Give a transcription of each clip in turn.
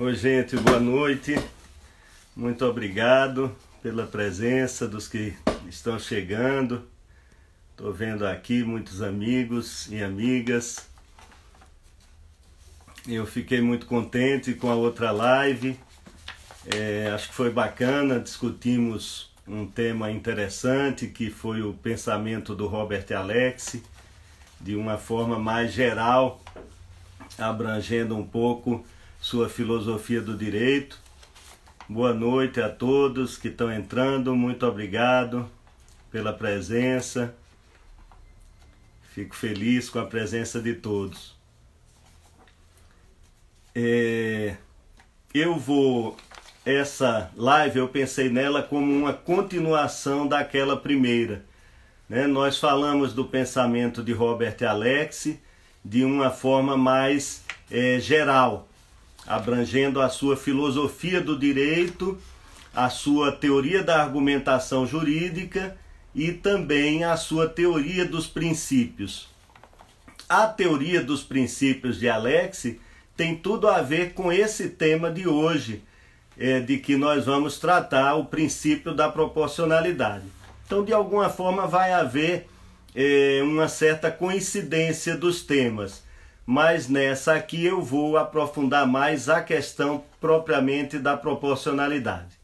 Oi, gente, boa noite. Muito obrigado pela presença dos que estão chegando. Estou vendo aqui muitos amigos e amigas. Eu fiquei muito contente com a outra live. Acho que foi bacana, discutimos um tema interessante que foi o pensamento do Robert Alex, de uma forma mais geral, abrangendo um pouco sua filosofia do direito. Boa noite a todos que estão entrando, muito obrigado pela presença. Fico feliz com a presença de todos. Essa live eu pensei nela como uma continuação daquela primeira, né? Nós falamos do pensamento de Robert Alex de uma forma mais geral, abrangendo a sua filosofia do direito, a sua teoria da argumentação jurídica e também a sua teoria dos princípios. A teoria dos princípios de Alex tem tudo a ver com esse tema de hoje, de que nós vamos tratar o princípio da proporcionalidade. Então, de alguma forma, vai haver uma certa coincidência dos temas. Mas nessa aqui eu vou aprofundar mais a questão propriamente da proporcionalidade.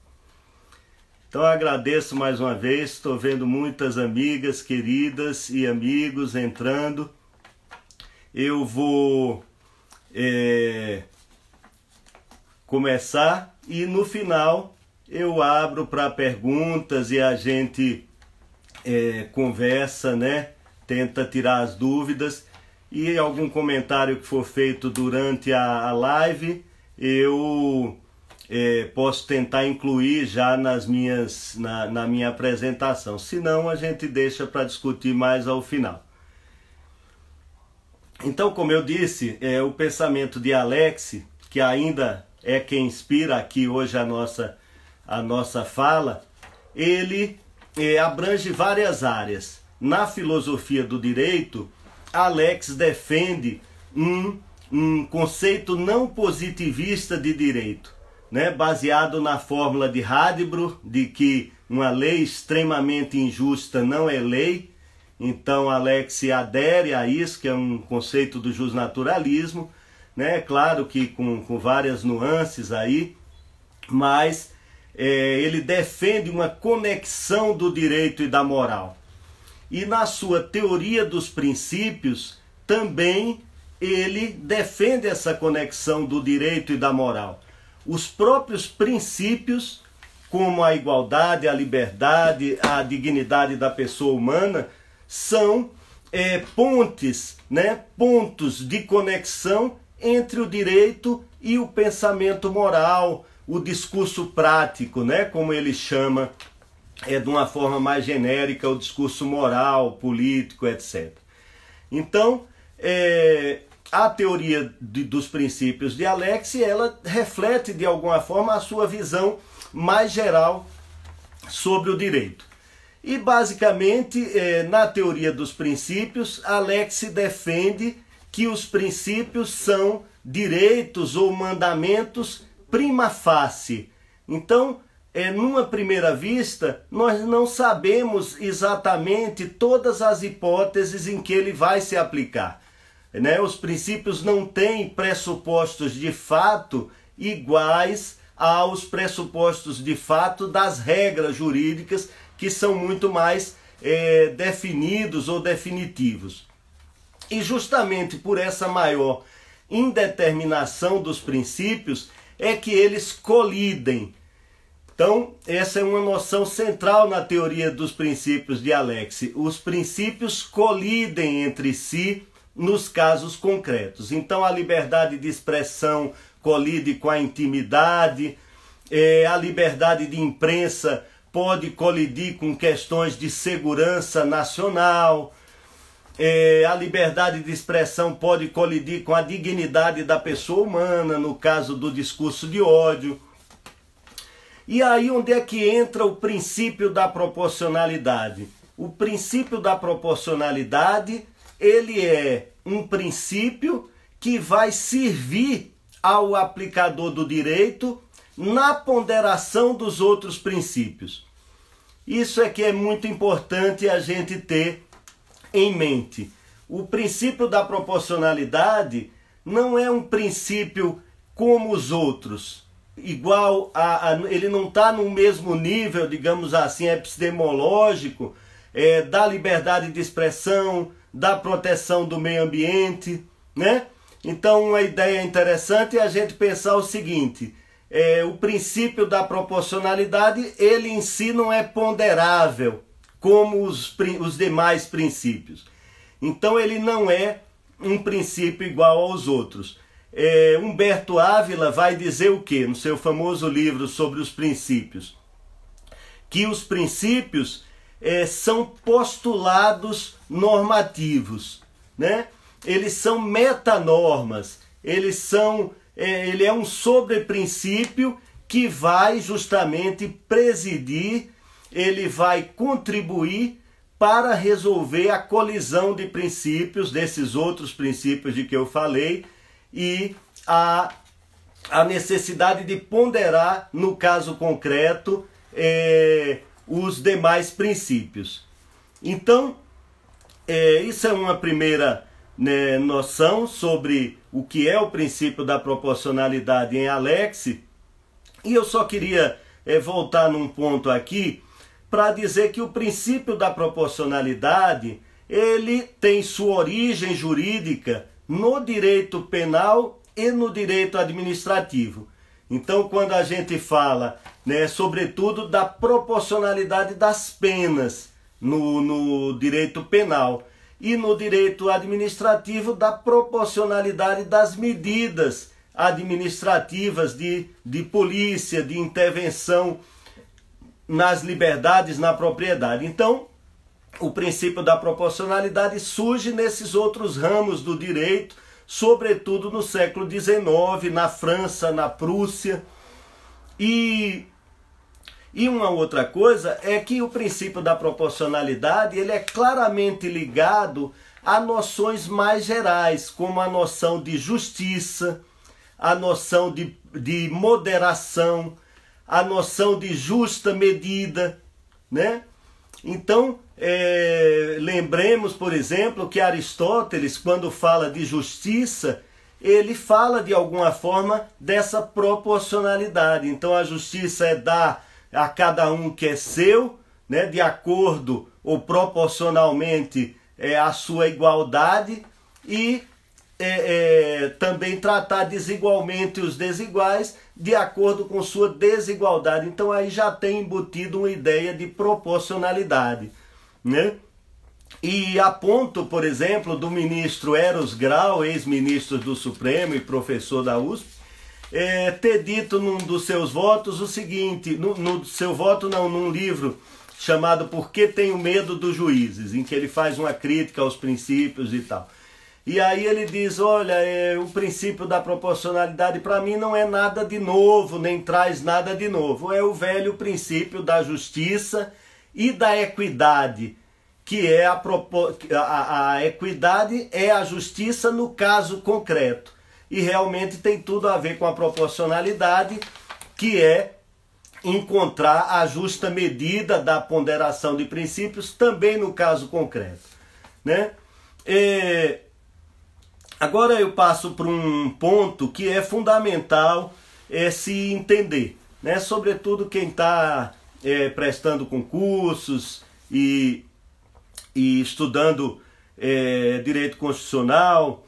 Então eu agradeço mais uma vez, estou vendo muitas amigas queridas e amigos entrando. Eu vou começar e no final eu abro para perguntas e a gente conversa, né? Tenta tirar as dúvidas. E algum comentário que for feito durante a live, eu posso tentar incluir já na minha apresentação. Se não, a gente deixa para discutir mais ao final. Então, como eu disse, o pensamento de Alex, que ainda é quem inspira aqui hoje a nossa fala, ele abrange várias áreas. Na filosofia do direito, Alex defende um conceito não positivista de direito, né? Baseado na fórmula de Hadbro, de que uma lei extremamente injusta não é lei. Então Alex adere a isso, que é um conceito do justnaturalismo, né? Claro que com várias nuances aí, mas ele defende uma conexão do direito e da moral. E na sua teoria dos princípios, também ele defende essa conexão do direito e da moral. Os próprios princípios, como a igualdade, a liberdade, a dignidade da pessoa humana, são pontes, né? Pontos de conexão entre o direito e o pensamento moral, o discurso prático, né? Como ele chama de uma forma mais genérica, o discurso moral, político, etc. Então, a teoria dos princípios de Alex, ela reflete de alguma forma a sua visão mais geral sobre o direito. E basicamente, na teoria dos princípios, Alex defende que os princípios são direitos ou mandamentos prima facie. Então, numa primeira vista, nós não sabemos exatamente todas as hipóteses em que ele vai se aplicar, né? Os princípios não têm pressupostos de fato iguais aos pressupostos de fato das regras jurídicas, que são muito mais definidos ou definitivos. E justamente por essa maior indeterminação dos princípios é que eles colidem. Então, essa é uma noção central na teoria dos princípios de Alex. Os princípios colidem entre si nos casos concretos. Então, a liberdade de expressão colide com a intimidade, a liberdade de imprensa pode colidir com questões de segurança nacional, a liberdade de expressão pode colidir com a dignidade da pessoa humana, no caso do discurso de ódio. E aí onde é que entra o princípio da proporcionalidade? O princípio da proporcionalidade, ele é um princípio que vai servir ao aplicador do direito na ponderação dos outros princípios. Isso é que é muito importante a gente ter em mente. O princípio da proporcionalidade não é um princípio como os outros, igual ele não está no mesmo nível, digamos assim, epistemológico, da liberdade de expressão, da proteção do meio ambiente, né? Então, uma ideia interessante é a gente pensar o seguinte: o princípio da proporcionalidade, ele em si não é ponderável como os demais princípios. Então, ele não é um princípio igual aos outros. Humberto Ávila vai dizer o quê? No seu famoso livro sobre os princípios? Que os princípios são postulados normativos, né? Eles são metanormas, ele é um sobreprincípio que vai justamente presidir, ele vai contribuir para resolver a colisão de princípios, desses outros princípios de que eu falei, e a necessidade de ponderar, no caso concreto, os demais princípios. Então, isso é uma primeira noção sobre o que é o princípio da proporcionalidade em Alex. E eu só queria voltar num ponto aqui para dizer que o princípio da proporcionalidade, ele tem sua origem jurídica no direito penal e no direito administrativo. Então, quando a gente fala, sobretudo, da proporcionalidade das penas no direito penal e no direito administrativo, da proporcionalidade das medidas administrativas de polícia, de intervenção nas liberdades, na propriedade. Então, o princípio da proporcionalidade surge nesses outros ramos do direito, sobretudo no século XIX, na França, na Prússia. E uma outra coisa é que o princípio da proporcionalidade, ele é claramente ligado a noções mais gerais, como a noção de justiça, a noção de moderação, a noção de justa medida, né? Então, lembremos, por exemplo, que Aristóteles, quando fala de justiça, ele fala de alguma forma dessa proporcionalidade. Então, a justiça é dar a cada um que é seu, né, de acordo ou proporcionalmente a sua igualdade, e também tratar desigualmente os desiguais de acordo com sua desigualdade. Então aí já tem embutido uma ideia de proporcionalidade, né? E a ponto, por exemplo, do ministro Eros Grau, ex-ministro do Supremo e professor da USP, ter dito num dos seus votos o seguinte, num livro chamado Por que Tenho Medo dos Juízes, em que ele faz uma crítica aos princípios e tal. E aí ele diz, olha, o princípio da proporcionalidade para mim não é nada de novo, nem traz nada de novo. É o velho princípio da justiça e da equidade, que é a equidade é a justiça no caso concreto. E realmente tem tudo a ver com a proporcionalidade, que é encontrar a justa medida da ponderação de princípios também no caso concreto, né? Agora eu passo para um ponto que é fundamental se entender, né? Sobretudo quem está prestando concursos e estudando direito constitucional,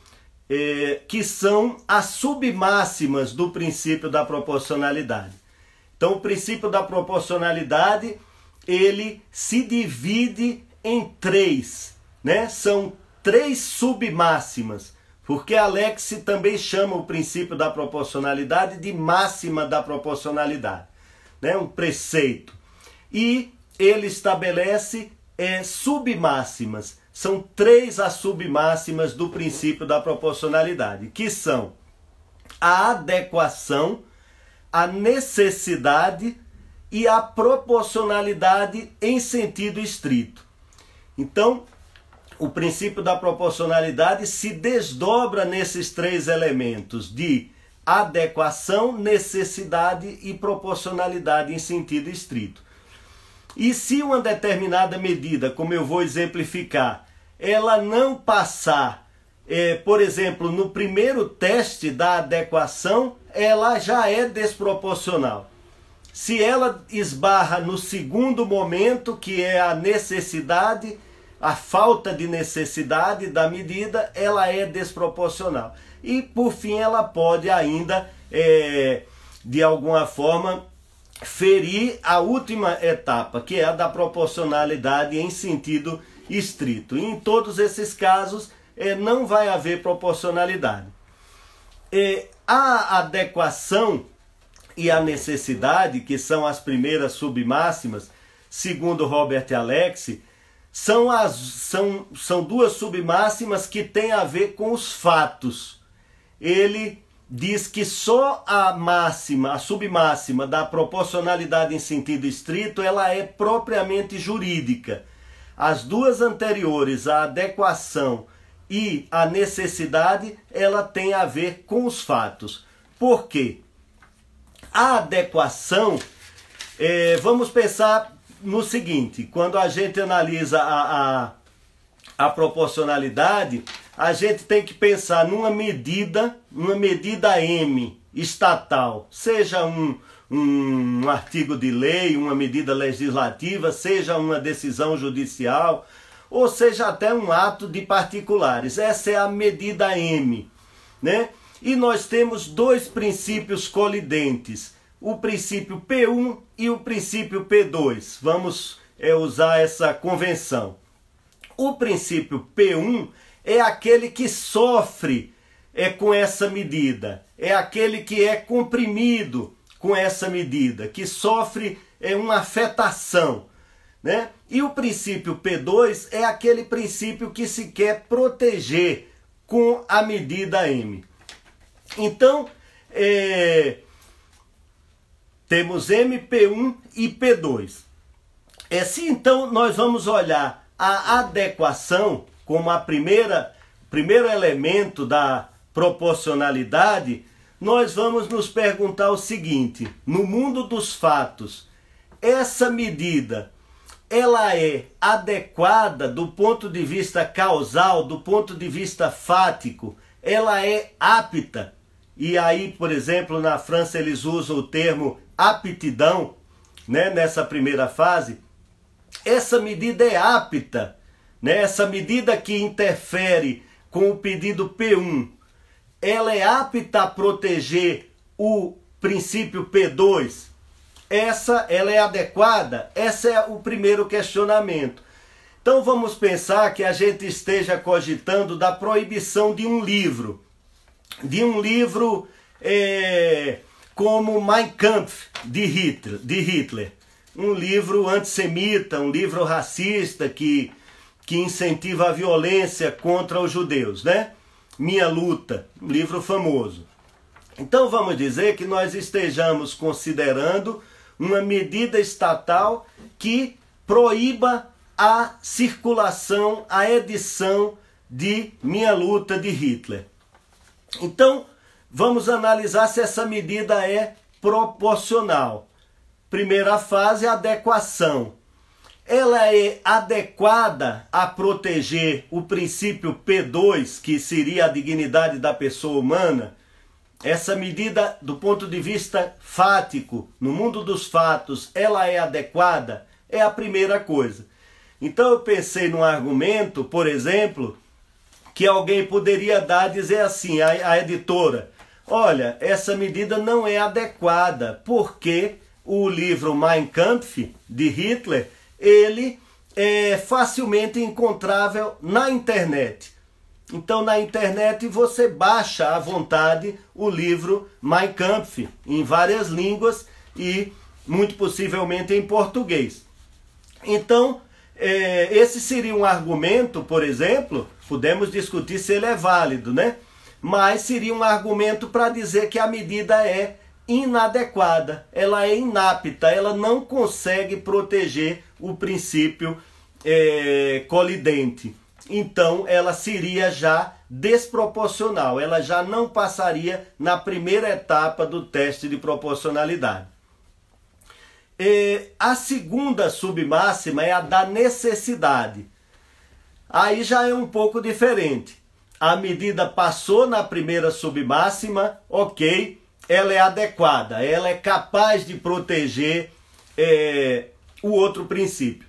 que são as submáximas do princípio da proporcionalidade. Então, o princípio da proporcionalidade, ele se divide em três, né? São três submáximas. Porque Alex também chama o princípio da proporcionalidade de máxima da proporcionalidade, né? Um preceito. E ele estabelece submáximas. São três as submáximas do princípio da proporcionalidade, que são a adequação, a necessidade e a proporcionalidade em sentido estrito. Então, o princípio da proporcionalidade se desdobra nesses três elementos de adequação, necessidade e proporcionalidade em sentido estrito. E se uma determinada medida, como eu vou exemplificar, ela não passar, por exemplo, no primeiro teste da adequação, ela já é desproporcional. Se ela esbarra no segundo momento, que é a necessidade, a falta de necessidade da medida, ela é desproporcional. E, por fim, ela pode ainda, de alguma forma, ferir a última etapa, que é a da proporcionalidade em sentido estrito. E em todos esses casos, não vai haver proporcionalidade. A adequação e a necessidade, que são as primeiras submáximas, segundo Robert Alexy, são duas submáximas que têm a ver com os fatos. Ele diz que só a submáxima da proporcionalidade em sentido estrito, ela é propriamente jurídica. As duas anteriores, a adequação e a necessidade, ela tem a ver com os fatos. Por quê? A adequação, vamos pensar no seguinte: quando a gente analisa a proporcionalidade, a gente tem que pensar numa medida M estatal, seja um artigo de lei, uma medida legislativa, seja uma decisão judicial, ou seja até um ato de particulares. Essa é a medida M, né? E nós temos dois princípios colidentes, o princípio P1 e o princípio P2. Vamos usar essa convenção. O princípio P1 é aquele que sofre com essa medida, é aquele que é comprimido com essa medida, que sofre uma afetação, né? E o princípio P2 é aquele princípio que se quer proteger com a medida M. Então, temos M, P1 e P2. Se então nós vamos olhar a adequação como primeiro elemento da proporcionalidade, nós vamos nos perguntar o seguinte: no mundo dos fatos, essa medida, ela é adequada do ponto de vista causal, do ponto de vista fático, ela é apta? E aí, por exemplo, na França eles usam o termo aptidão, né, nessa primeira fase. Essa medida é apta, né? Essa medida que interfere com o pedido P1, ela é apta a proteger o princípio P2? Ela é adequada? Esse é o primeiro questionamento. Então vamos pensar que a gente esteja cogitando da proibição de um livro. Como Mein Kampf, de Hitler. Um livro antissemita, um livro racista que incentiva a violência contra os judeus, né? Minha Luta, um livro famoso. Então vamos dizer que nós estejamos considerando uma medida estatal que proíba a circulação, a edição de Minha Luta, de Hitler. Então, vamos analisar se essa medida é proporcional. Primeira fase, adequação. Ela é adequada a proteger o princípio P2, que seria a dignidade da pessoa humana? Essa medida, do ponto de vista fático, no mundo dos fatos, ela é adequada? É a primeira coisa. Então eu pensei num argumento, por exemplo, que alguém poderia dizer assim, a editora: olha, essa medida não é adequada, porque o livro Mein Kampf, de Hitler, ele é facilmente encontrável na internet. Então na internet você baixa à vontade o livro Mein Kampf, em várias línguas e muito possivelmente em português. Então, esse seria um argumento, por exemplo, podemos discutir se ele é válido, né? Mas seria um argumento para dizer que a medida é inadequada, ela é inapta, ela não consegue proteger o princípio colidente. então ela seria já desproporcional, ela já não passaria na primeira etapa do teste de proporcionalidade. A segunda submáxima é a da necessidade. Aí já é um pouco diferente. A medida passou na primeira submáxima, ok, ela é adequada, ela é capaz de proteger o outro princípio.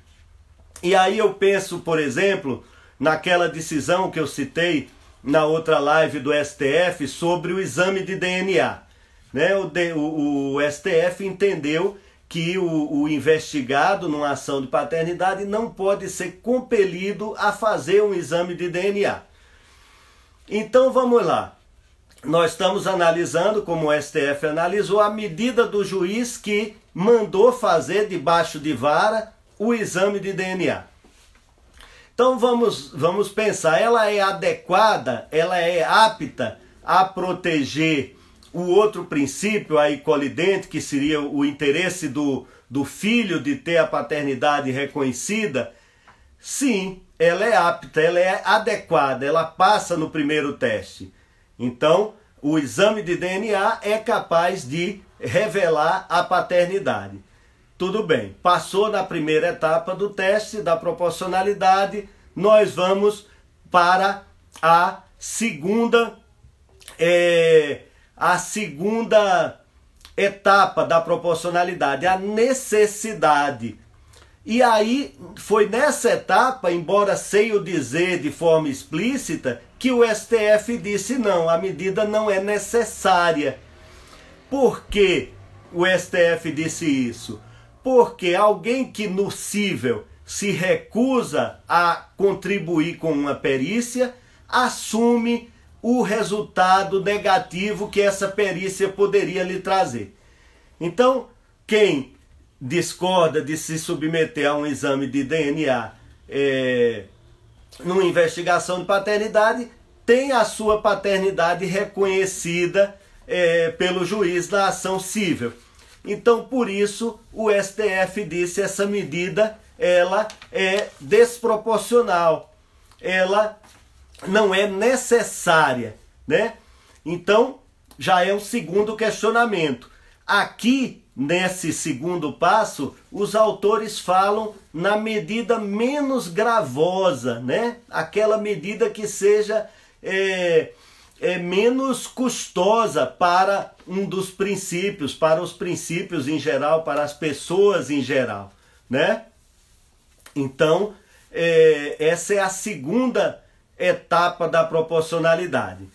E aí eu penso, por exemplo, naquela decisão que eu citei na outra live do STF sobre o exame de DNA. Né? O STF entendeu que o investigado numa ação de paternidade não pode ser compelido a fazer um exame de DNA. Então vamos lá. Nós estamos analisando, como o STF analisou, a medida do juiz que mandou fazer debaixo de vara o exame de DNA. Então vamos pensar, ela é adequada, ela é apta a proteger o outro princípio aí colidente, que seria o interesse do filho de ter a paternidade reconhecida? Sim, ela é apta, ela é adequada, ela passa no primeiro teste. Então, o exame de DNA é capaz de revelar a paternidade. Tudo bem, passou na primeira etapa do teste da proporcionalidade, nós vamos para a segunda etapa da proporcionalidade, a necessidade. E aí foi nessa etapa, embora sem o dizer de forma explícita, que o STF disse não, a medida não é necessária. Por que o STF disse isso? Porque alguém que no cível se recusa a contribuir com uma perícia, assume o resultado negativo que essa perícia poderia lhe trazer. Então, quem discorda de se submeter a um exame de DNA numa investigação de paternidade, tem a sua paternidade reconhecida pelo juiz na ação cível. Então, por isso, o STF disse essa medida ela é desproporcional, ela não é necessária, né? Então, já é um segundo questionamento. Aqui, nesse segundo passo, os autores falam na medida menos gravosa, né? Aquela medida que seja menos custosa para um dos princípios, para os princípios em geral, para as pessoas em geral, né? Então, essa é a segunda etapa da proporcionalidade.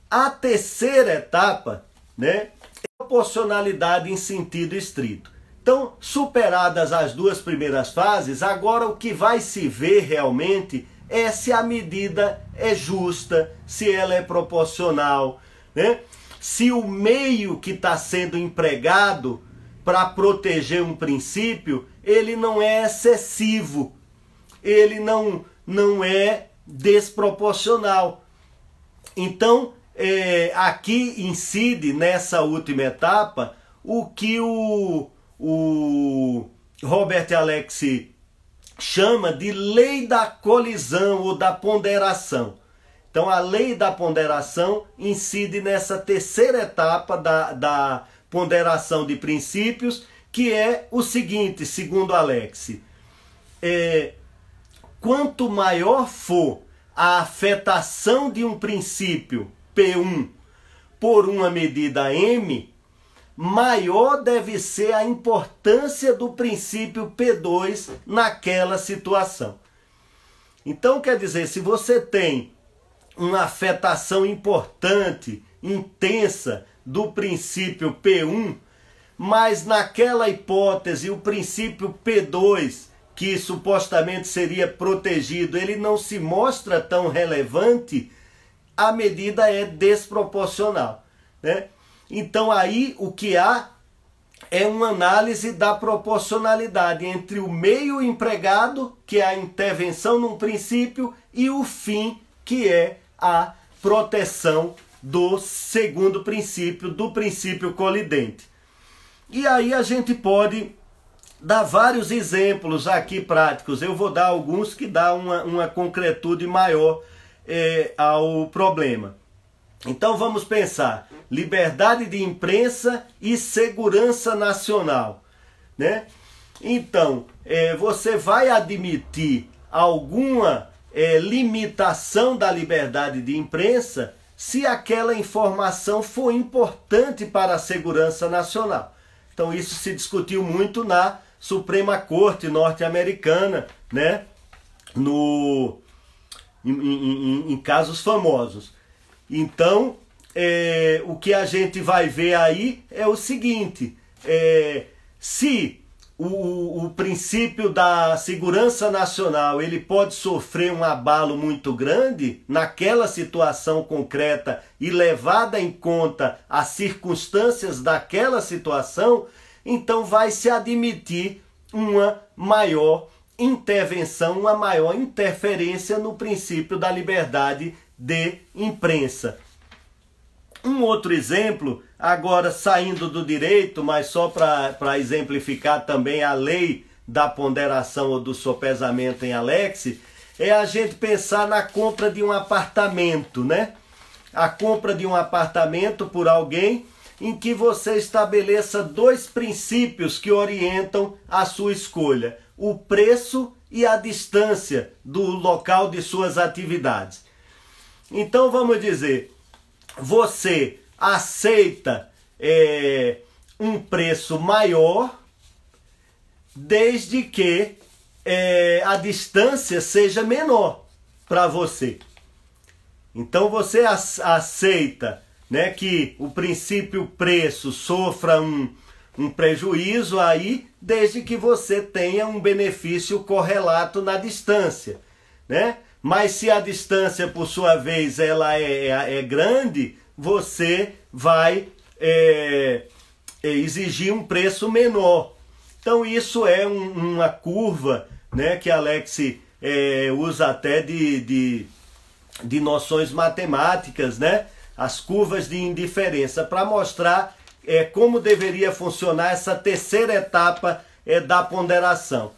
A terceira etapa, né, é a proporcionalidade em sentido estrito. Então, superadas as duas primeiras fases, agora o que vai se ver realmente é se a medida é justa, se ela é proporcional, né? Se o meio que está sendo empregado para proteger um princípio, ele não é excessivo, ele não é desproporcional. Então, aqui incide nessa última etapa o que o Robert Alexy chama de lei da colisão ou da ponderação. Então, a lei da ponderação incide nessa terceira etapa da ponderação de princípios, que é o seguinte, segundo Alexy, quanto maior for a afetação de um princípio P1 por uma medida M, maior deve ser a importância do princípio P2 naquela situação. Então, quer dizer, se você tem uma afetação importante, intensa do princípio P1, mas naquela hipótese o princípio P2, que supostamente seria protegido, ele não se mostra tão relevante, a medida é desproporcional, né? Então aí o que há é uma análise da proporcionalidade entre o meio empregado, que é a intervenção num princípio, e o fim, que é a proteção do segundo princípio, do princípio colidente. E aí a gente pode dá vários exemplos aqui práticos. Eu vou dar alguns que dá uma concretude maior ao problema. Então vamos pensar: liberdade de imprensa e segurança nacional, né? Então, você vai admitir alguma limitação da liberdade de imprensa se aquela informação for importante para a segurança nacional. Então isso se discutiu muito na Suprema Corte norte-americana, né? Em casos famosos. Então, o que a gente vai ver aí é o seguinte: se o princípio da segurança nacional ele pode sofrer um abalo muito grande naquela situação concreta e levada em conta as circunstâncias daquela situação, então vai se admitir uma maior intervenção, uma maior interferência no princípio da liberdade de imprensa. Um outro exemplo, agora saindo do direito, mas só para exemplificar também a lei da ponderação ou do sopesamento em Alex, é a gente pensar na compra de um apartamento, né? A compra de um apartamento por alguém em que você estabeleça dois princípios que orientam a sua escolha: o preço e a distância do local de suas atividades. Então vamos dizer, você aceita um preço maior desde que a distância seja menor para você. Então você aceita, né, que o princípio preço sofra um prejuízo aí, desde que você tenha um benefício correlato na distância, né? Mas se a distância, por sua vez, ela é grande, você vai exigir um preço menor. Então isso é uma curva, né, que Alex usa até de noções matemáticas, né? As curvas de indiferença, para mostrar como deveria funcionar essa terceira etapa da ponderação.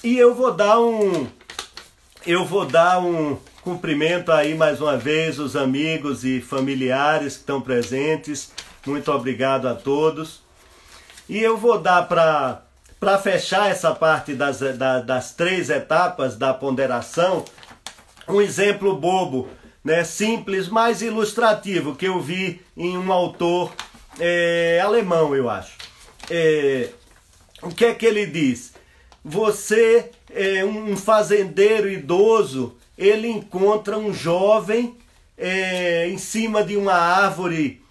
E eu vou dar um cumprimento aí mais uma vez os amigos e familiares que estão presentes. Muito obrigado a todos. E eu vou dar para fechar essa parte das três etapas da ponderação, um exemplo bobo, né, simples, mas ilustrativo, que eu vi em um autor alemão, eu acho. O que é que ele diz? Você, um fazendeiro idoso, ele encontra um jovem em cima de uma árvore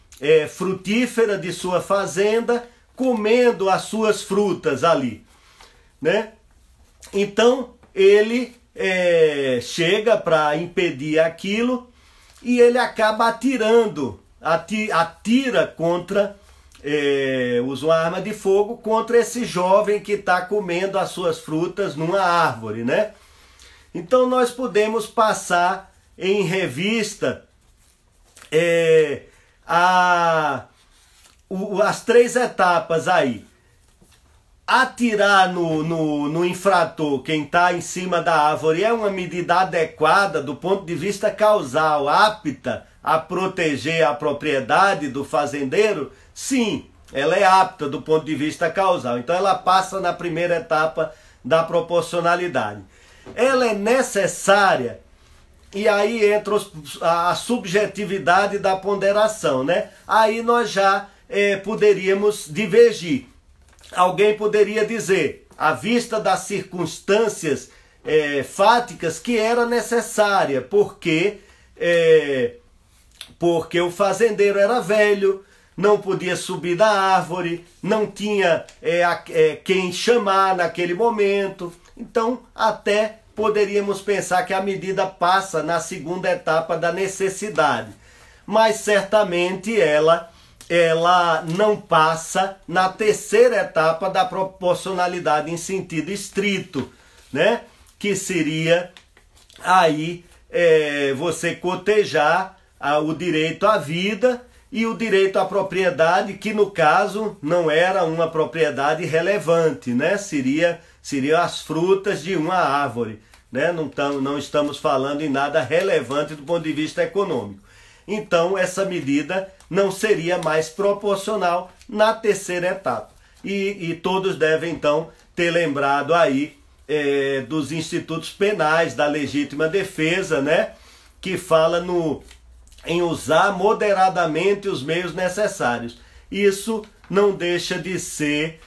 frutífera de sua fazenda, comendo as suas frutas ali, né? Então ele chega para impedir aquilo e ele acaba atira contra, usa uma arma de fogo contra esse jovem que está comendo as suas frutas numa árvore, né? Então nós podemos passar em revista as três etapas aí. Atirar no infrator, quem está em cima da árvore, é uma medida adequada do ponto de vista causal, apta a proteger a propriedade do fazendeiro? Sim, ela é apta do ponto de vista causal. Então ela passa na primeira etapa da proporcionalidade. Ela é necessária, e aí entra a subjetividade da ponderação, né? Aí nós já poderíamos divergir. Alguém poderia dizer, à vista das circunstâncias fáticas, que era necessária, porque o fazendeiro era velho, não podia subir da árvore, não tinha quem chamar naquele momento. Então, até poderíamos pensar que a medida passa na segunda etapa da necessidade. Mas, certamente, ela não passa na terceira etapa da proporcionalidade em sentido estrito, né? Que seria aí você cotejar o direito à vida e o direito à propriedade, que no caso não era uma propriedade relevante, né? Seriam as frutas de uma árvore, né? Não estamos falando em nada relevante do ponto de vista econômico. Então essa medida não seria mais proporcional na terceira etapa. E todos devem então ter lembrado aí dos institutos penais, da legítima defesa, né? Que fala em usar moderadamente os meios necessários. Isso não deixa de ser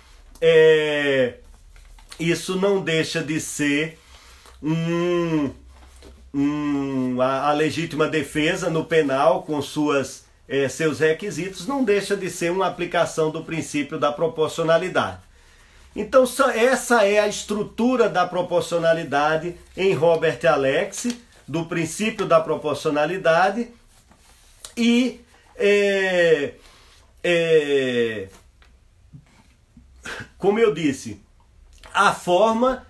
a legítima defesa no penal, com seus requisitos, não deixa de ser uma aplicação do princípio da proporcionalidade. Então essa é a estrutura da proporcionalidade em Robert Alexy, do princípio da proporcionalidade. E como eu disse, a forma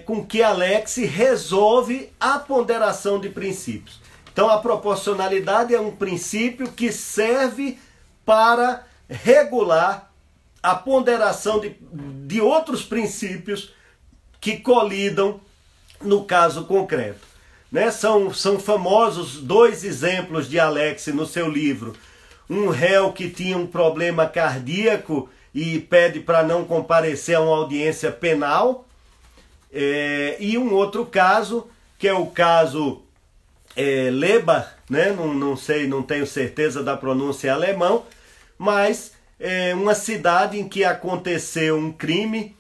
com que Alexy resolve a ponderação de princípios. Então a proporcionalidade é um princípio que serve para regular a ponderação de outros princípios que colidam no caso concreto. Né? São famosos dois exemplos de Alexy no seu livro. Um réu que tinha um problema cardíaco e pede para não comparecer a uma audiência penal. E um outro caso, que é o caso Leber, né? Não sei, não tenho certeza da pronúncia em alemão, mas uma cidade em que aconteceu um crime.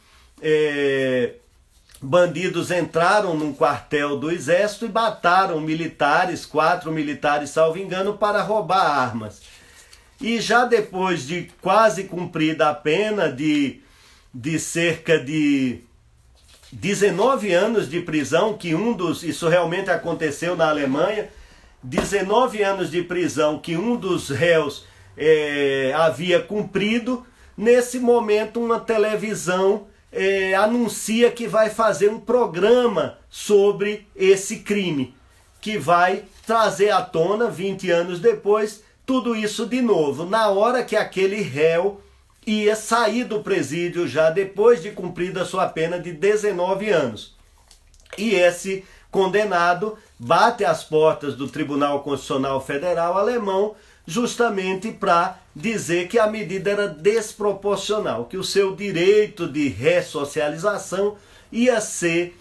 Bandidos entraram num quartel do exército e mataram militares, 4 militares, salvo engano, para roubar armas. E já depois de quase cumprida a pena de cerca de 19 anos de prisão, isso realmente aconteceu na Alemanha, 19 anos de prisão que um dos réus havia cumprido, nesse momento uma televisão anuncia que vai fazer um programa sobre esse crime, que vai trazer à tona, 20 anos depois, tudo isso de novo, na hora que aquele réu ia sair do presídio já depois de cumprida a sua pena de 19 anos. E esse condenado bate às portas do Tribunal Constitucional Federal alemão justamente para dizer que a medida era desproporcional, que o seu direito de ressocialização ia ser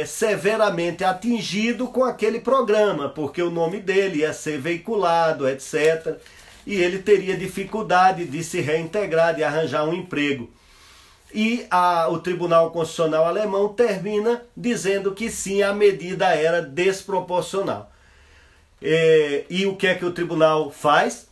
severamente atingido com aquele programa, porque o nome dele ia ser veiculado, etc., e ele teria dificuldade de se reintegrar, de arranjar um emprego. E o Tribunal Constitucional alemão termina dizendo que sim, a medida era desproporcional. E o que é que o tribunal faz?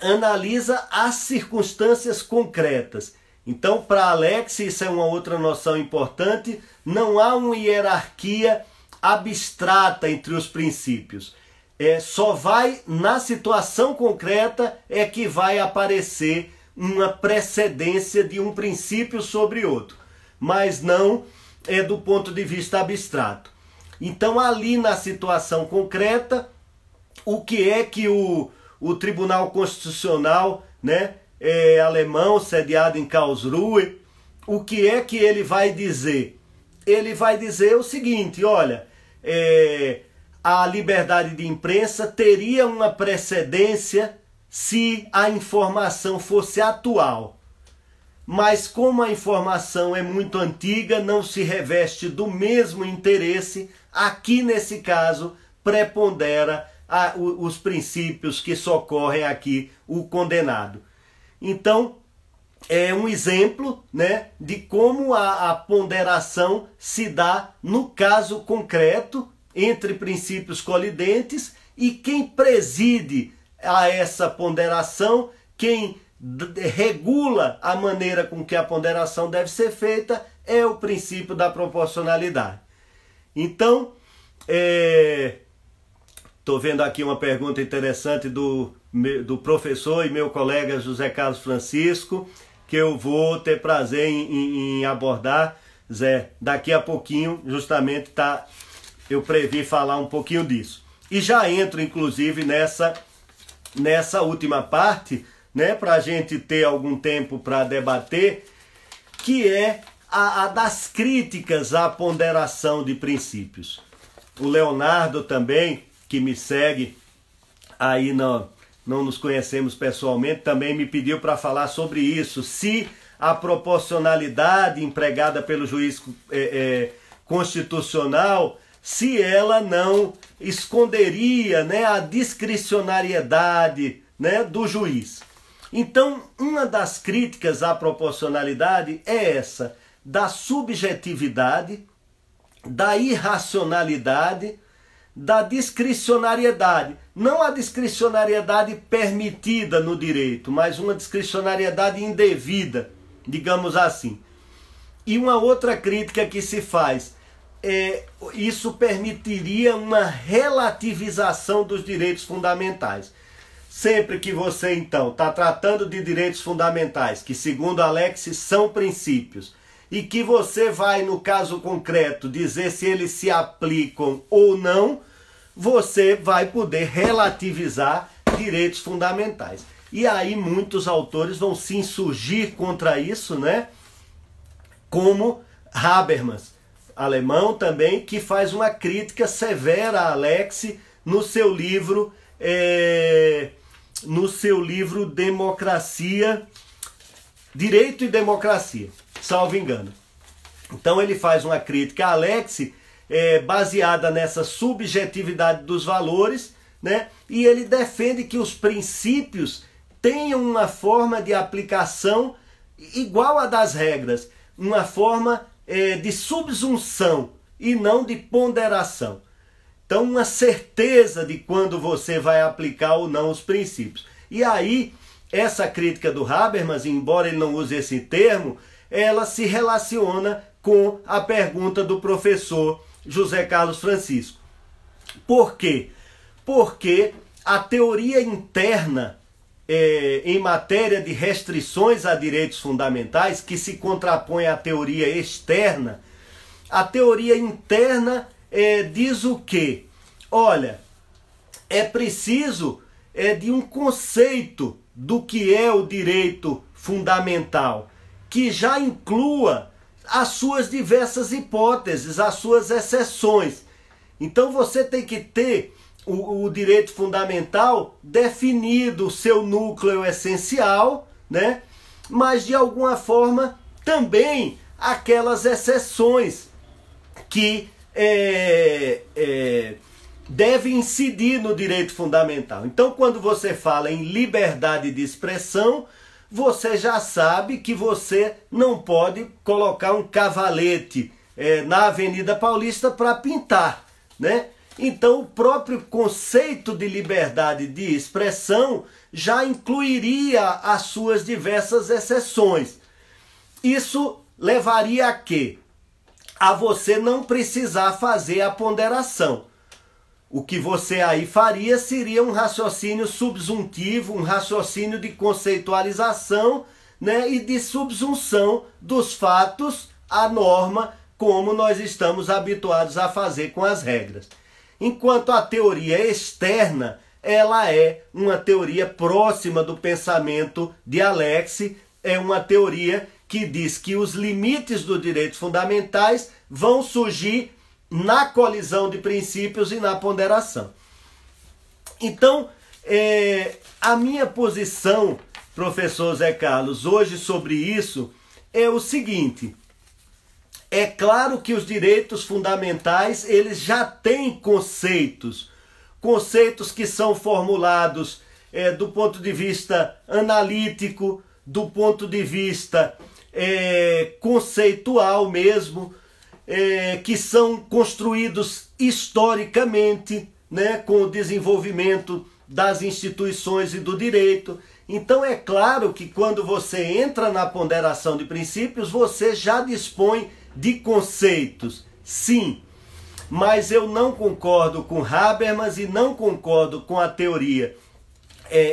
Analisa as circunstâncias concretas. Então, para Alexy, isso é uma outra noção importante, não há uma hierarquia abstrata entre os princípios. Só vai, na situação concreta, que vai aparecer uma precedência de um princípio sobre outro, mas não do ponto de vista abstrato. Então, ali na situação concreta, o que é que o Tribunal Constitucional, né, alemão, sediado em Karlsruhe, o que é que ele vai dizer? Ele vai dizer o seguinte: olha, a liberdade de imprensa teria uma precedência se a informação fosse atual. Mas como a informação é muito antiga, não se reveste do mesmo interesse, aqui nesse caso prepondera os princípios que socorrem aqui o condenado. Então, é um exemplo, né, de como a ponderação se dá no caso concreto entre princípios colidentes, e quem preside a essa ponderação, quem regula a maneira com que a ponderação deve ser feita, é o princípio da proporcionalidade. Então, estou vendo aqui uma pergunta interessante do professor e meu colega José Carlos Francisco, que eu vou ter prazer em abordar, Zé, daqui a pouquinho, justamente eu previ falar um pouquinho disso. E já entro, inclusive, nessa nessa última parte, né, para a gente ter algum tempo para debater, que é a das críticas à ponderação de princípios. O Leonardo também, que me segue, aí não nos conhecemos pessoalmente, também me pediu para falar sobre isso, se a proporcionalidade empregada pelo juiz constitucional, se ela não esconderia, né, a discricionariedade, né, do juiz. Então, uma das críticas à proporcionalidade é essa, da subjetividade, da irracionalidade, da discricionariedade. Não a discricionariedade permitida no direito, mas uma discricionariedade indevida, digamos assim. E uma outra crítica que se faz, isso permitiria uma relativização dos direitos fundamentais. Sempre que você, então, está tratando de direitos fundamentais, que segundo Alex são princípios, e que você vai, no caso concreto, dizer se eles se aplicam ou não, você vai poder relativizar direitos fundamentais. E aí muitos autores vão se insurgir contra isso, né? Como Habermas, alemão também, que faz uma crítica severa a Alex no seu livro Democracia, Direito e Democracia, salvo engano. Então ele faz uma crítica a Alex baseada nessa subjetividade dos valores, né? E ele defende que os princípios tenham uma forma de aplicação igual à das regras, uma forma de subsunção e não de ponderação. Então, uma certeza de quando você vai aplicar ou não os princípios. E aí, essa crítica do Habermas, embora ele não use esse termo, ela se relaciona com a pergunta do professor José Carlos Francisco. Por quê? Porque a teoria interna em matéria de restrições a direitos fundamentais, que se contrapõe à teoria externa, a teoria interna diz o quê? Olha, é preciso de um conceito do que é o direito fundamental, que já inclua as suas diversas hipóteses, as suas exceções. Então você tem que ter o direito fundamental definido, o seu núcleo essencial, né? Mas de alguma forma também aquelas exceções que devem incidir no direito fundamental. Então, quando você fala em liberdade de expressão, você já sabe que você não pode colocar um cavalete na Avenida Paulista para pintar, né? Então, o próprio conceito de liberdade de expressão já incluiria as suas diversas exceções. Isso levaria a quê? A você não precisar fazer a ponderação. O que você aí faria seria um raciocínio subsuntivo, um raciocínio de conceitualização, né, e de subsunção dos fatos à norma, como nós estamos habituados a fazer com as regras. Enquanto a teoria externa, ela é uma teoria próxima do pensamento de Alex, é uma teoria que diz que os limites dos direitos fundamentais vão surgir na colisão de princípios e na ponderação. Então, a minha posição, professor Zé Carlos, hoje sobre isso é o seguinte: é claro que os direitos fundamentais, eles já têm conceitos que são formulados do ponto de vista analítico, do ponto de vista conceitual mesmo, que são construídos historicamente, né, com o desenvolvimento das instituições e do direito. Então é claro que quando você entra na ponderação de princípios, você já dispõe de conceitos, sim. Mas eu não concordo com Habermas e não concordo com a teoria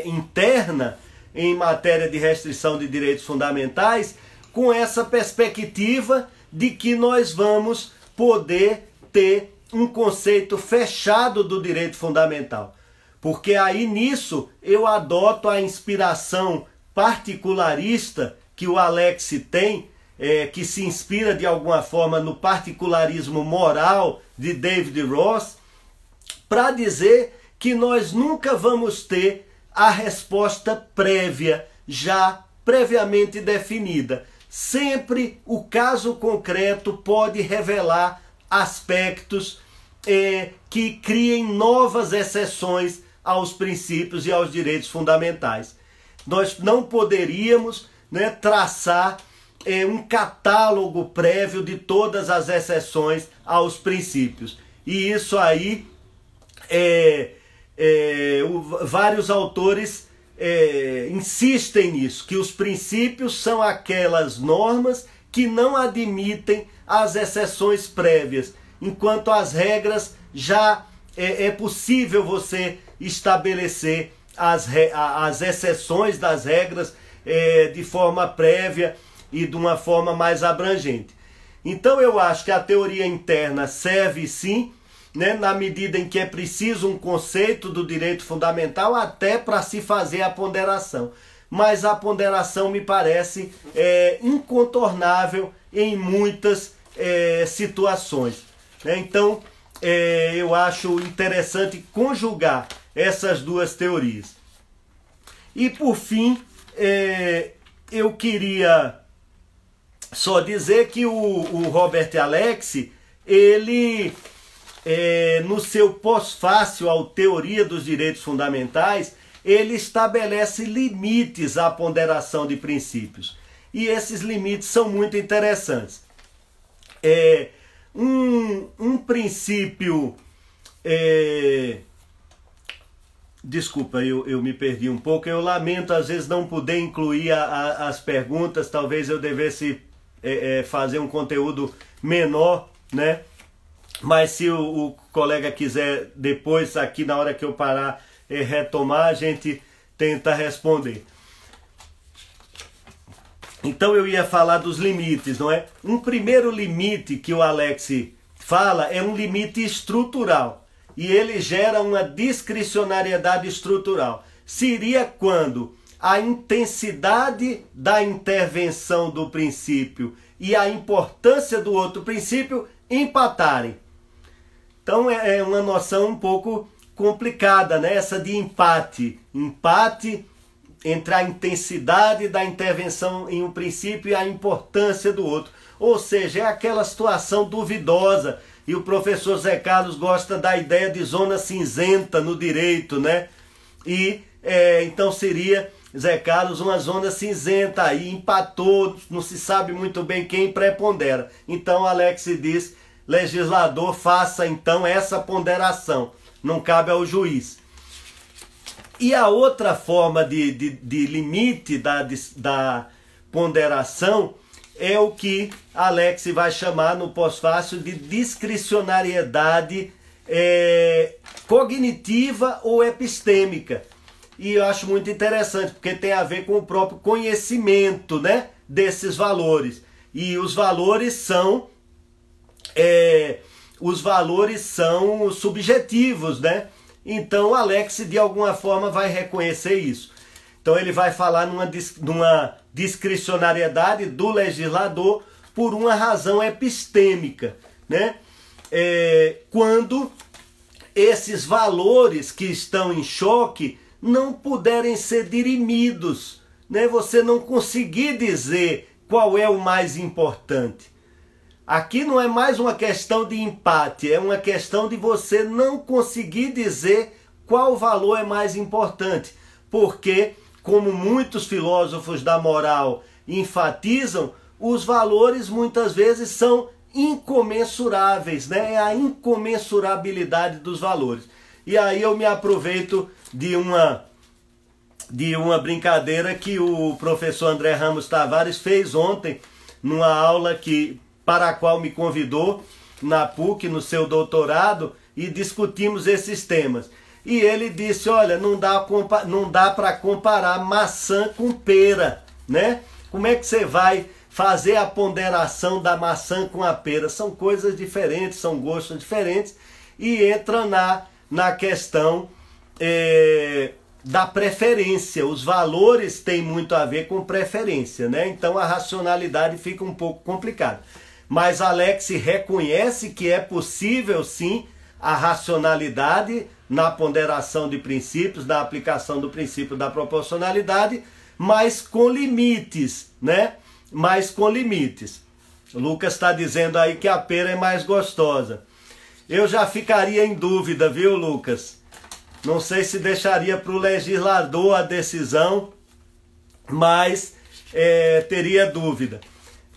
interna em matéria de restrição de direitos fundamentais, com essa perspectiva de que nós vamos poder ter um conceito fechado do direito fundamental. Porque aí nisso eu adoto a inspiração particularista que o Alex tem, que se inspira de alguma forma no particularismo moral de David Ross, para dizer que nós nunca vamos ter a resposta prévia, já previamente definida. Sempre o caso concreto pode revelar aspectos que criem novas exceções aos princípios e aos direitos fundamentais. Nós não poderíamos, né, traçar um catálogo prévio de todas as exceções aos princípios. E isso aí, vários autores insistem nisso, que os princípios são aquelas normas que não admitem as exceções prévias, enquanto as regras já é possível você estabelecer as exceções das regras de forma prévia e de uma forma mais abrangente. Então eu acho que a teoria interna serve sim, né, na medida em que é preciso um conceito do direito fundamental até para se fazer a ponderação. Mas a ponderação me parece incontornável em muitas situações. Né? Então eu acho interessante conjugar essas duas teorias. E por fim, eu queria só dizer que o Robert Alex, ele, no seu pós-fácil ao Teoria dos Direitos Fundamentais, ele estabelece limites à ponderação de princípios. E esses limites são muito interessantes. Um princípio... Desculpa, eu me perdi um pouco. Eu lamento às vezes não poder incluir as perguntas. Talvez eu devesse fazer um conteúdo menor, né? Mas se o colega quiser depois, aqui na hora que eu parar, retomar, a gente tenta responder. Então eu ia falar dos limites, não é? Um primeiro limite que o Alex fala é um limite estrutural. E ele gera uma discricionariedade estrutural. Seria quando a intensidade da intervenção do princípio e a importância do outro princípio empatarem. Então é uma noção um pouco complicada, né? Essa de empate. Empate entre a intensidade da intervenção em um princípio e a importância do outro. Ou seja, é aquela situação duvidosa. E o professor Zé Carlos gosta da ideia de zona cinzenta no direito, né? E então seria, Zé Carlos, uma zona cinzenta, aí empatou, não se sabe muito bem quem prepondera. Então Alex diz, legislador, faça então essa ponderação, não cabe ao juiz. E a outra forma de limite da ponderação é o que Alex vai chamar no pós-fácil de discricionariedade cognitiva ou epistêmica. E eu acho muito interessante, porque tem a ver com o próprio conhecimento, né, desses valores. E os valores são subjetivos, né? Então Alex de alguma forma vai reconhecer isso. Então ele vai falar numa discricionariedade do legislador por uma razão epistêmica, né? Quando esses valores que estão em choque não puderem ser dirimidos, né? Você não conseguir dizer qual é o mais importante. Aqui não é mais uma questão de empate, é uma questão de você não conseguir dizer qual valor é mais importante, porque, como muitos filósofos da moral enfatizam, os valores muitas vezes são incomensuráveis, né? É a incomensurabilidade dos valores. E aí eu me aproveito de uma brincadeira que o professor André Ramos Tavares fez ontem, numa aula para a qual me convidou na PUC, no seu doutorado, e discutimos esses temas. E ele disse, olha, não dá para comparar maçã com pera, né? Como é que você vai fazer a ponderação da maçã com a pera? São coisas diferentes, são gostos diferentes, e entra na questão da preferência. Os valores têm muito a ver com preferência, né? Então a racionalidade fica um pouco complicada. Mas Alex reconhece que é possível sim a racionalidade na ponderação de princípios, na aplicação do princípio da proporcionalidade, mas com limites, né? Mas com limites. O Lucas está dizendo aí que a pera é mais gostosa. Eu já ficaria em dúvida, viu, Lucas? Não sei se deixaria para o legislador a decisão, mas teria dúvida.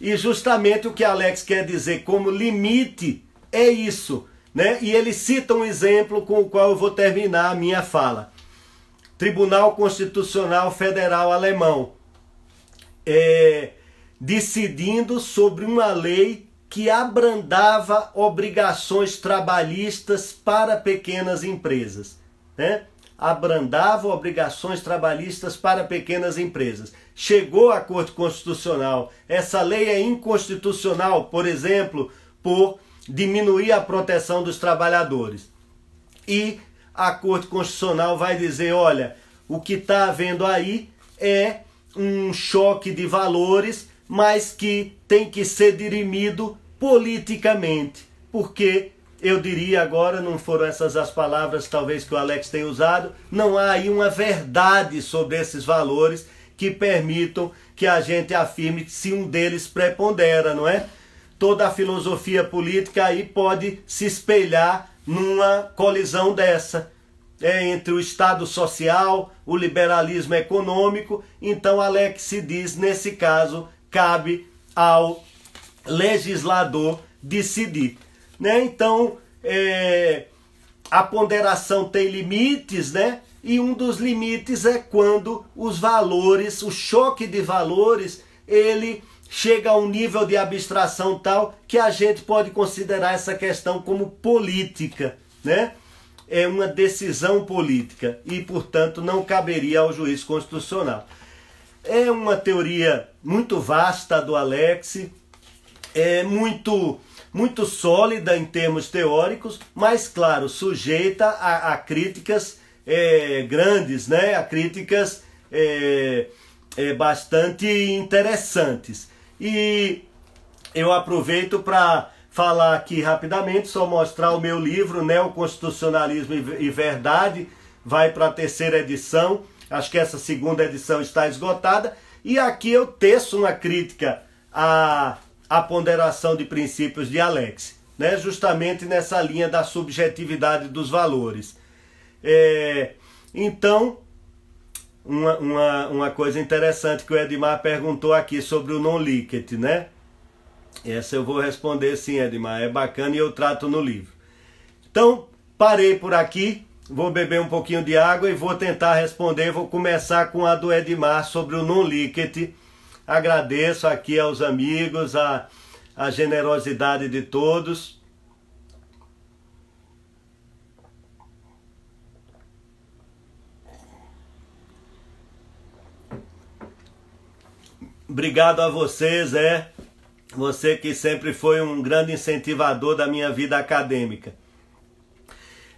E justamente o que Alex quer dizer como limite é isso, né? E ele cita um exemplo com o qual eu vou terminar a minha fala. Tribunal Constitucional Federal Alemão, decidindo sobre uma lei que abrandava obrigações trabalhistas para pequenas empresas, né? Abrandava obrigações trabalhistas para pequenas empresas. Chegou à Corte Constitucional. Essa lei é inconstitucional, por exemplo, por diminuir a proteção dos trabalhadores. E a Corte Constitucional vai dizer, olha, o que está havendo aí é um choque de valores, mas que tem que ser dirimido politicamente, porque eu diria agora, não foram essas as palavras talvez que o Alex tenha usado, não há aí uma verdade sobre esses valores que permitam que a gente afirme se um deles prepondera, não é? Toda a filosofia política aí pode se espelhar numa colisão dessa, entre o Estado social, o liberalismo econômico. Então Alex se diz, nesse caso, cabe ao legislador decidir, né? Então, a ponderação tem limites, né? E um dos limites é quando os valores, o choque de valores, ele chega a um nível de abstração tal que a gente pode considerar essa questão como política, né? É uma decisão política e, portanto, não caberia ao juiz constitucional. É uma teoria muito vasta do Alex, muito sólida em termos teóricos, mas, claro, sujeita a críticas grandes, né? A críticas bastante interessantes. E eu aproveito para falar aqui rapidamente, só mostrar o meu livro, Neoconstitucionalismo e Verdade, vai para a 3ª edição, acho que essa 2ª edição está esgotada, e aqui eu teço uma crítica à ponderação de princípios de Alex, né? Justamente nessa linha da subjetividade dos valores. Então, uma coisa interessante que o Edmar perguntou aqui sobre o non-licet, né? Essa eu vou responder sim, Edmar, é bacana e eu trato no livro. Então, parei por aqui, vou beber um pouquinho de água e vou tentar responder. Vou começar com a do Edmar sobre o non-licet. Agradeço aqui aos amigos, a generosidade de todos. Obrigado a vocês, você que sempre foi um grande incentivador da minha vida acadêmica.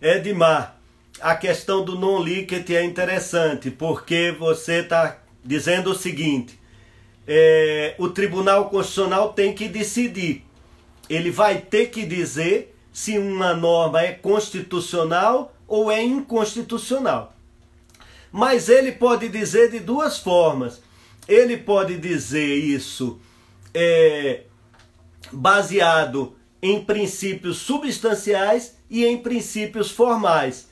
Edmar, a questão do non-licet é interessante, porque você está dizendo o seguinte, o Tribunal Constitucional tem que decidir. Ele vai ter que dizer se uma norma é constitucional ou é inconstitucional. Mas ele pode dizer de duas formas. Ele pode dizer isso baseado em princípios substanciais e em princípios formais.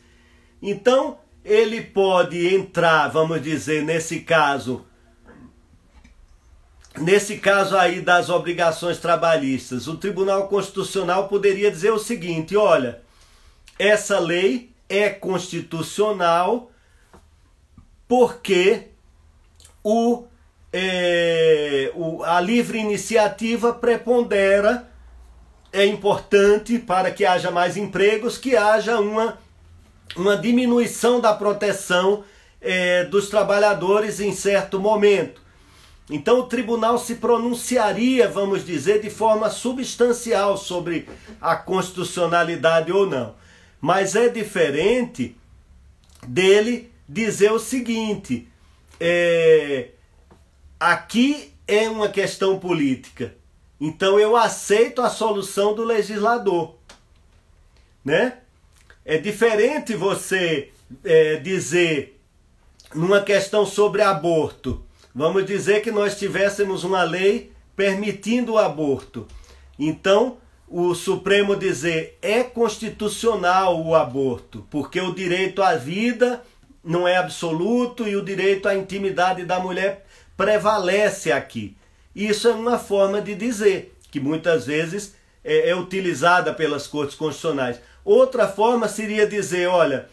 Então, ele pode entrar, vamos dizer, nesse caso aí das obrigações trabalhistas, o Tribunal Constitucional poderia dizer o seguinte, olha, essa lei é constitucional porque a livre iniciativa prepondera, é importante para que haja mais empregos, que haja uma diminuição da proteção dos trabalhadores em certo momento. Então o tribunal se pronunciaria, vamos dizer, de forma substancial sobre a constitucionalidade ou não. Mas é diferente dele dizer o seguinte, aqui é uma questão política, então eu aceito a solução do legislador, né? É diferente você dizer, numa questão sobre aborto, vamos dizer que nós tivéssemos uma lei permitindo o aborto, então o Supremo dizer é constitucional o aborto, porque o direito à vida não é absoluto e o direito à intimidade da mulher prevalece aqui. Isso é uma forma de dizer, que muitas vezes é utilizada pelas cortes constitucionais. Outra forma seria dizer, olha,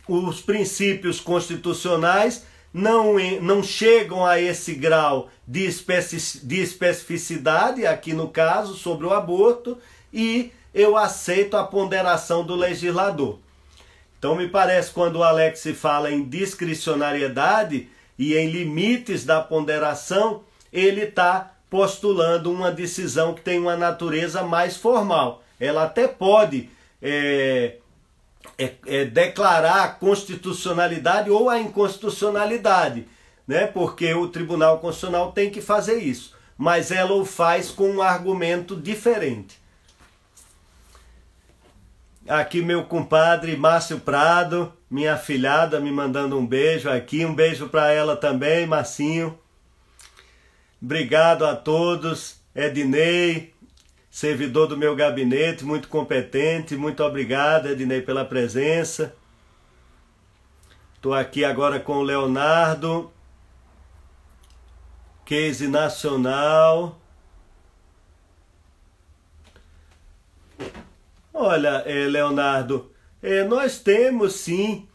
os princípios constitucionais não chegam a esse grau de especificidade, aqui no caso, sobre o aborto, e eu aceito a ponderação do legislador. Então me parece, quando o Alex fala em discricionariedade e em limites da ponderação, ele está postulando uma decisão que tem uma natureza mais formal. Ela até pode declarar a constitucionalidade ou a inconstitucionalidade, né? Porque o Tribunal Constitucional tem que fazer isso, mas ela o faz com um argumento diferente. Aqui meu compadre Márcio Prado, minha afilhada, me mandando um beijo aqui. Um beijo para ela também, Marcinho. Obrigado a todos. Ednei, servidor do meu gabinete, muito competente. Muito obrigado, Ednei, pela presença. Estou aqui agora com o Leonardo. Case nacional. Olha, Leonardo, nós temos sim,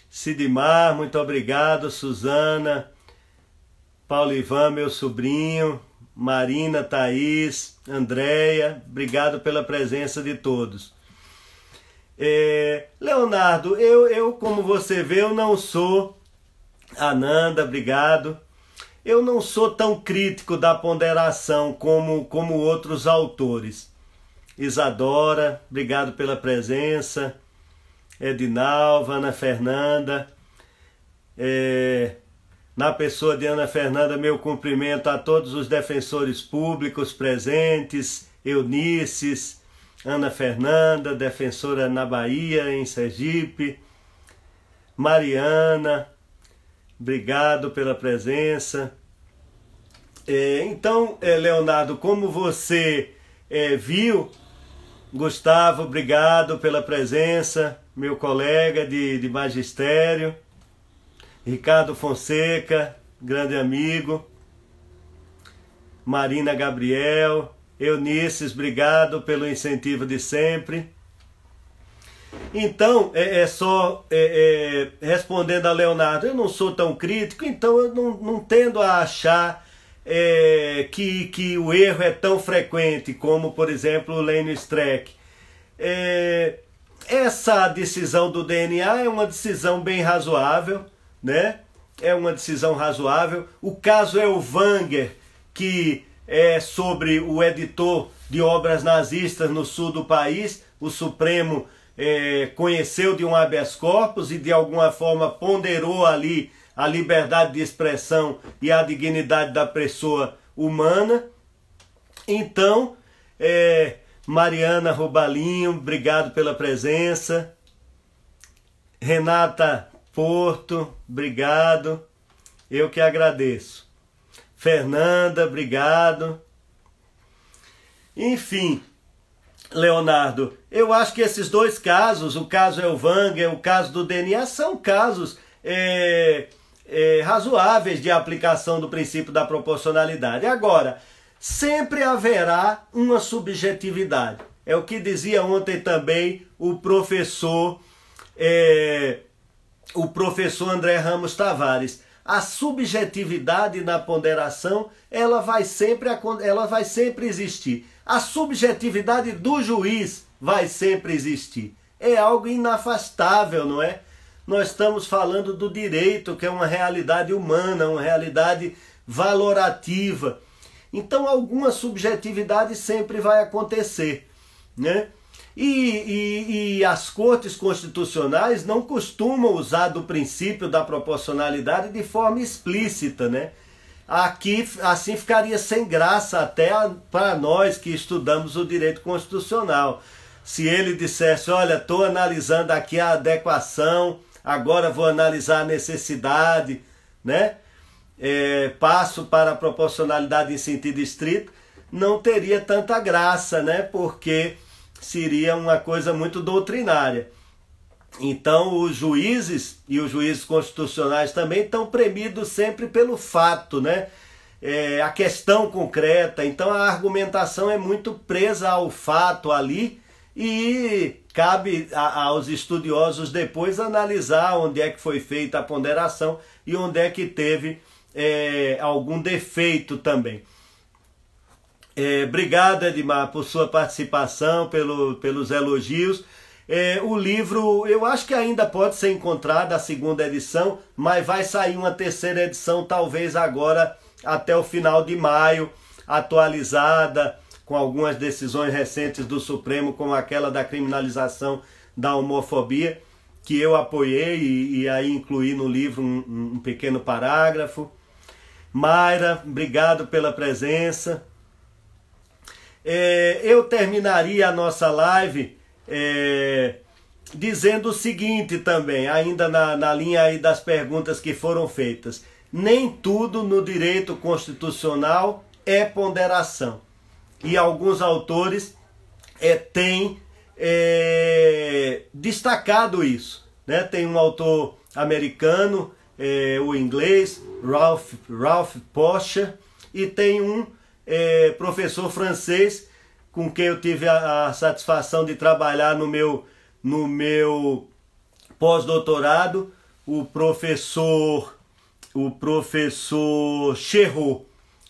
Sidmar, muito obrigado, Suzana, Paulo Ivan, meu sobrinho, Marina, Thaís, Andréia, obrigado pela presença de todos. Leonardo, eu, como você vê, eu não sou, Ananda, obrigado, eu não sou tão crítico da ponderação como outros autores. Isadora, obrigado pela presença. Edinalva, Ana Fernanda. Na pessoa de Ana Fernanda, meu cumprimento a todos os defensores públicos presentes. Eunices, Ana Fernanda, defensora na Bahia, em Sergipe. Mariana, obrigado pela presença. Então, Leonardo, como você viu, Gustavo, obrigado pela presença, meu colega de magistério. Ricardo Fonseca, grande amigo. Marina Gabriel. Eunices, obrigado pelo incentivo de sempre. Então, respondendo a Leonardo, eu não sou tão crítico, então eu não tendo a achar que o erro é tão frequente como, por exemplo, o Lênio Streck. Essa decisão do DNA é uma decisão bem razoável, né? É uma decisão razoável. O caso Elvanger, que é sobre o editor de obras nazistas no sul do país, o Supremo conheceu de um habeas corpus e de alguma forma ponderou ali a liberdade de expressão e a dignidade da pessoa humana. Então, Mariana Robalinho, obrigado pela presença. Renata Porto, obrigado. Eu que agradeço. Fernanda, obrigado. Enfim, Leonardo, eu acho que esses dois casos, o caso Elvanger e o caso do DNA, são casos razoáveis de aplicação do princípio da proporcionalidade. Agora, sempre haverá uma subjetividade. É o que dizia ontem também o professor André Ramos Tavares. A subjetividade na ponderação, ela vai sempre existir. A subjetividade do juiz vai sempre existir. É algo inafastável, não é? Nós estamos falando do direito, que é uma realidade humana, uma realidade valorativa. Então, alguma subjetividade sempre vai acontecer, né? E as cortes constitucionais não costumam usar do princípio da proporcionalidade de forma explícita, né? Aqui, assim, ficaria sem graça até para nós que estudamos o direito constitucional. Se ele dissesse, olha, estou analisando aqui a adequação, agora vou analisar a necessidade, né? Passo para a proporcionalidade em sentido estrito, não teria tanta graça, né? Porque seria uma coisa muito doutrinária. Então os juízes e os juízes constitucionais também estão premidos sempre pelo fato, né? A questão concreta. Então a argumentação é muito presa ao fato ali e cabe aos estudiosos depois analisar onde é que foi feita a ponderação e onde é que teve algum defeito também. Obrigado, Edmar, por sua participação, pelos elogios. O livro, eu acho que ainda pode ser encontrado, a segunda edição, mas vai sair uma terceira edição, talvez agora até o final de maio, atualizada, com algumas decisões recentes do Supremo, como aquela da criminalização da homofobia, que eu apoiei e aí incluí no livro um pequeno parágrafo. Mayra, obrigado pela presença. Eu terminaria a nossa live dizendo o seguinte também, ainda na linha aí das perguntas que foram feitas. Nem tudo no direito constitucional é ponderação. E alguns autores têm destacado isso, né? Tem um autor americano, o inglês, Ralph Posher, e tem um professor francês com quem eu tive a satisfação de trabalhar no meu pós-doutorado, o professor Cherot,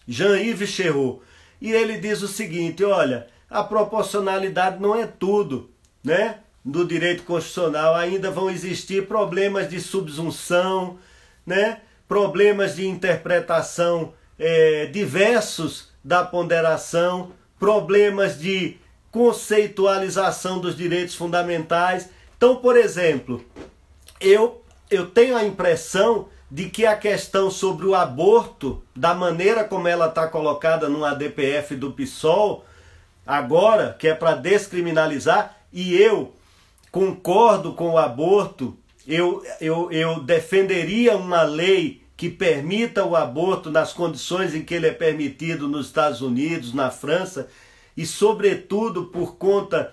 Jean-Yves Cherot. E ele diz o seguinte, olha, a proporcionalidade não é tudo, né? Do direito constitucional ainda vão existir problemas de subsunção, né? Problemas de interpretação diversos da ponderação, problemas de conceitualização dos direitos fundamentais. Então, por exemplo, eu tenho a impressão de que a questão sobre o aborto, da maneira como ela está colocada no ADPF do PSOL, agora, que é para descriminalizar, e eu concordo com o aborto, eu defenderia uma lei que permita o aborto nas condições em que ele é permitido nos Estados Unidos, na França, e sobretudo por conta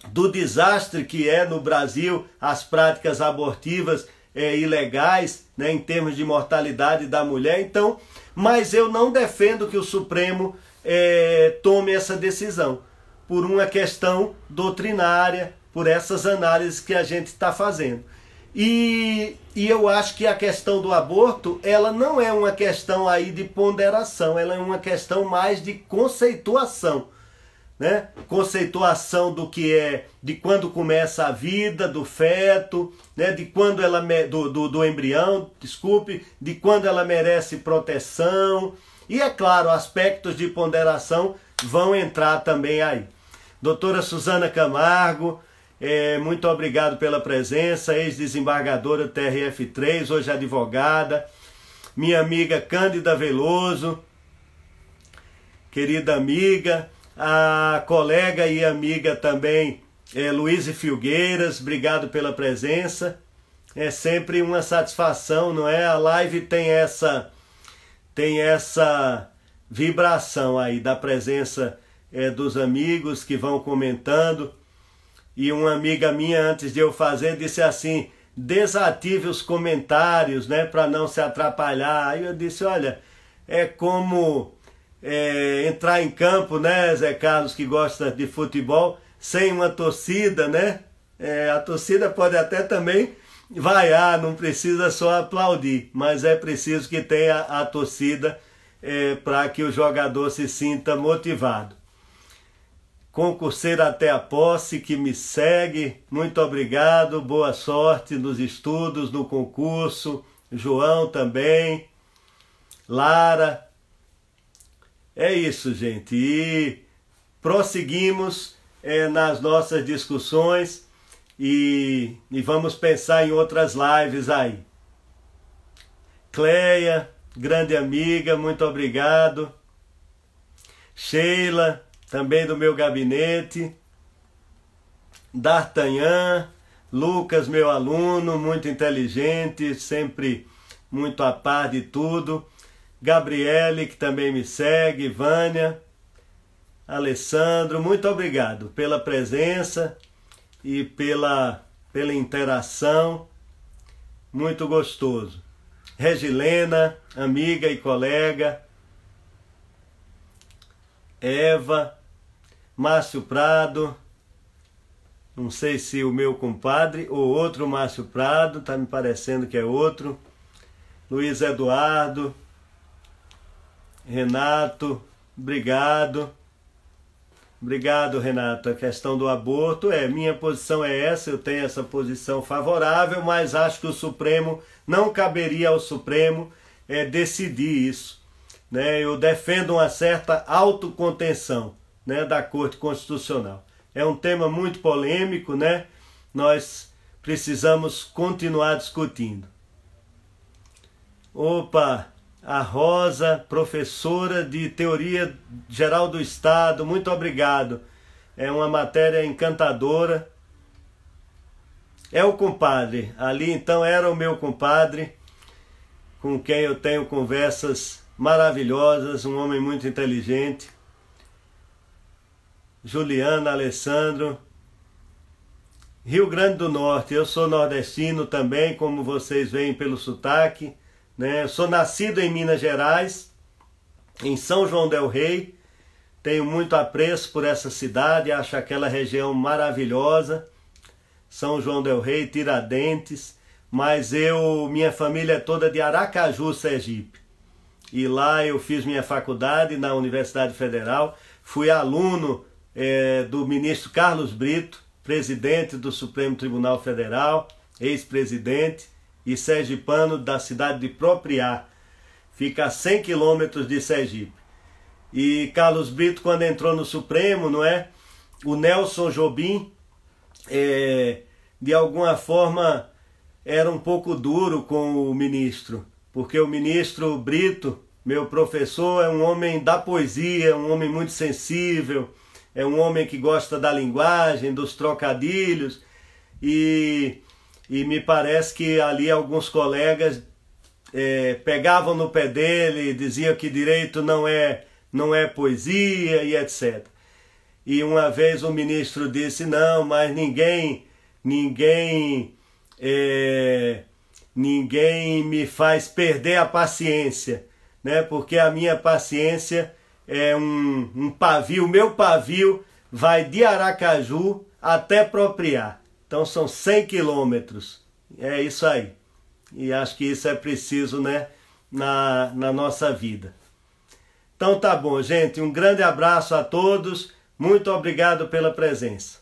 do desastre que é no Brasil as práticas abortivas ilegais, né, em termos de mortalidade da mulher. Então, mas eu não defendo que o Supremo tome essa decisão, por uma questão doutrinária, por essas análises que a gente está fazendo. E eu acho que a questão do aborto, ela não é uma questão aí de ponderação, ela é uma questão mais de conceituação, né? Conceituação do que de quando começa a vida do feto, né? De quando ela do embrião, desculpe, de quando ela merece proteção. E é claro, aspectos de ponderação vão entrar também aí. Doutora Suzana Camargo, muito obrigado pela presença, ex-desembargadora do TRF3, hoje advogada. Minha amiga Cândida Veloso, querida amiga. A colega e amiga também, Luíse Filgueiras, obrigado pela presença. É sempre uma satisfação, não é? A live tem essa vibração aí da presença dos amigos que vão comentando. E uma amiga minha, antes de eu fazer, disse assim, desative os comentários, né, para não se atrapalhar. Aí eu disse, olha, é como entrar em campo, né, Zé Carlos, que gosta de futebol, sem uma torcida, né? A torcida pode até também vaiar, não precisa só aplaudir, mas é preciso que tenha a torcida para que o jogador se sinta motivado. Concurseiro até a posse, que me segue, muito obrigado, boa sorte nos estudos, no concurso, João também, Lara. É isso, gente, e prosseguimos nas nossas discussões e vamos pensar em outras lives aí. Cleia, grande amiga, muito obrigado. Sheila, também do meu gabinete. D'Artagnan, Lucas, meu aluno, muito inteligente, sempre muito a par de tudo. Gabriele, que também me segue, Vânia, Alessandro, muito obrigado pela presença e pela interação, muito gostoso. Regilena, amiga e colega, Eva, Márcio Prado, não sei se o meu compadre ou outro Márcio Prado, tá me parecendo que é outro, Luiz Eduardo, Renato, obrigado. Obrigado, Renato. A questão do aborto, minha posição é essa, eu tenho essa posição favorável, mas acho que o Supremo, não caberia ao Supremo decidir isso. Né? Eu defendo uma certa autocontenção, né, da Corte Constitucional. É um tema muito polêmico, né? Nós precisamos continuar discutindo. Opa! A Rosa, professora de Teoria Geral do Estado, muito obrigado. É uma matéria encantadora. É o compadre, ali então era o meu compadre, com quem eu tenho conversas maravilhosas, um homem muito inteligente. Juliana, Alessandro. Rio Grande do Norte, eu sou nordestino também, como vocês veem pelo sotaque. Né? Sou nascido em Minas Gerais, em São João del Rei, tenho muito apreço por essa cidade, acho aquela região maravilhosa, São João del Rei, Tiradentes, mas minha família é toda de Aracaju, Sergipe, e lá eu fiz minha faculdade na Universidade Federal, fui aluno do ministro Carlos Brito, presidente do Supremo Tribunal Federal, ex-presidente, e sergipano da cidade de Propriá, fica a 100 quilômetros de Sergipe. E Carlos Brito, quando entrou no Supremo, não é? O Nelson Jobim, de alguma forma, era um pouco duro com o ministro, porque o ministro Brito, meu professor, é um homem da poesia, um homem muito sensível, é um homem que gosta da linguagem, dos trocadilhos, e me parece que ali alguns colegas pegavam no pé dele, diziam que direito não é poesia e etc. E uma vez o ministro disse, não, mas ninguém me faz perder a paciência, né? Porque a minha paciência é um pavio, o meu pavio vai de Aracaju até Propriá. Então são 100 quilômetros, é isso aí. E acho que isso é preciso, né, na nossa vida. Então tá bom, gente, um grande abraço a todos, muito obrigado pela presença.